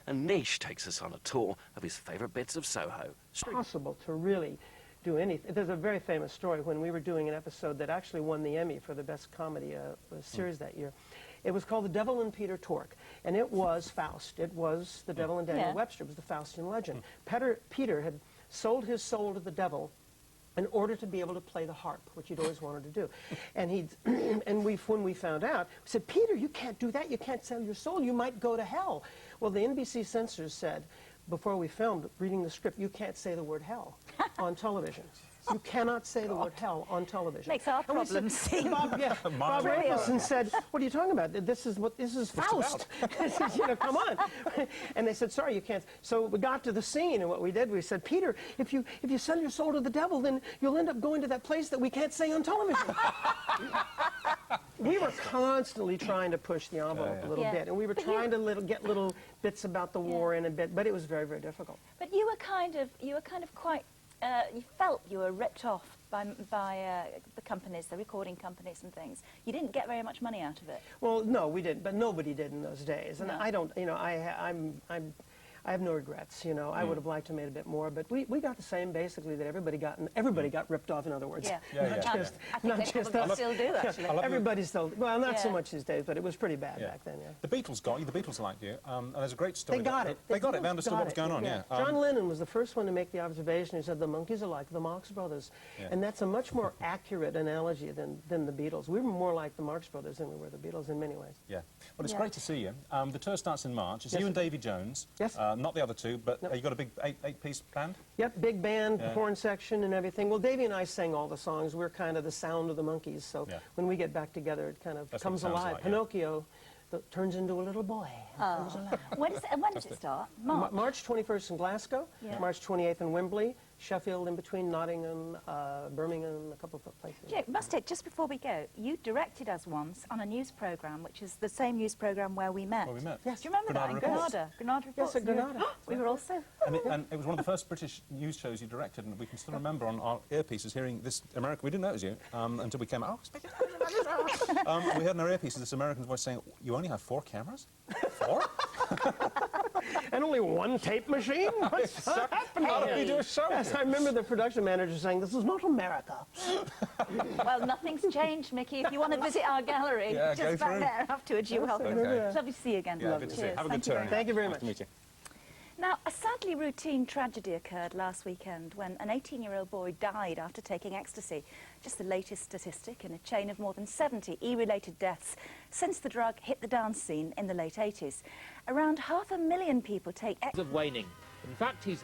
and Nish takes us on a tour of his favourite bits of Soho. Possible to really do anything. There's a very famous story when we were doing an episode that actually won the Emmy for the best comedy series that year. It was called The Devil and Peter Tork, and it was Faust. It was the Devil and Daniel Webster. It was the Faustian legend. Peter had sold his soul to the devil in order to be able to play the harp, which he'd always wanted to do. And when we found out, we said, Peter, you can't do that. You can't sell your soul. You might go to hell. Well, the NBC censors said, before we filmed, reading the script, you can't say the word hell on television. You cannot say the word hell on television. Makes our problems seem Bob Rafelson said, what are you talking about? This is Faust. I said, you know, come on. And they said, sorry, you can't. So we got to the scene, and what we did, we said, Peter, if you sell your soul to the devil, then you'll end up going to that place that we can't say on television. We were constantly trying to push the envelope a little bit, and we were trying to get little bits about the war in a bit, but it was very, very difficult. But you were kind of quite. You felt you were ripped off by the companies, the recording companies and things. You didn't get very much money out of it. Well, no, we didn't, but nobody did in those days. And I don't, you know, I have no regrets, you know. I would have liked to have made a bit more, but we got the same, basically, that everybody got, and everybody got ripped off, in other words. Yeah. I think they probably still do, actually. Everybody still, well, not so much these days, but it was pretty bad back then, The Beatles got you, the Beatles liked you, and there's a great story. They got it. They got it, they understood what was going on, John Lennon was the first one to make the observation. He said, the monkeys are like the Marx Brothers. And that's a much more accurate analogy than the Beatles. We were more like the Marx Brothers than we were the Beatles in many ways. Yeah. Well, it's great to see you. The tour starts in March. It's you and Davy Jones. Yes. Not the other two, but you got a big eight-piece band? Yep, big band, horn section and everything. Well, Davy and I sang all the songs. We're kind of the sound of the monkeys, so when we get back together, it kind of comes alive. Like, Pinocchio turns into a little boy. Comes alive. When does it start? March 21st in Glasgow, March 28th in Wembley, Sheffield in between, Nottingham, Birmingham, a couple of places. Jake, must it, just before we go, you directed us once on a news programme, which is the same news programme where we met. Yes. Do you remember that? In Granada. Granada Reports. Yes, at Granada. We were also... And it was one of the first British news shows you directed, and we can still remember on our earpieces hearing this American... We didn't know it was you until we came out. We heard in our earpieces this American's voice saying, you only have 4 cameras? 4? And only one tape machine? What's happening? How did we do a show? Yes, I remember the production manager saying, this is not America. Well, nothing's changed, Mickey. If you want to visit our gallery, just back there afterwards, you're welcome. Okay. Lovely to see you again. Yeah, good to see you. Have a good tour. Thank you very much. Nice to meet you. Now, a sadly routine tragedy occurred last weekend when an 18-year-old boy died after taking ecstasy. Just the latest statistic in a chain of more than 70 E-related deaths since the drug hit the dance scene in the late 80s. Around 500,000 people take ecstasy. ...of waning. In fact, he's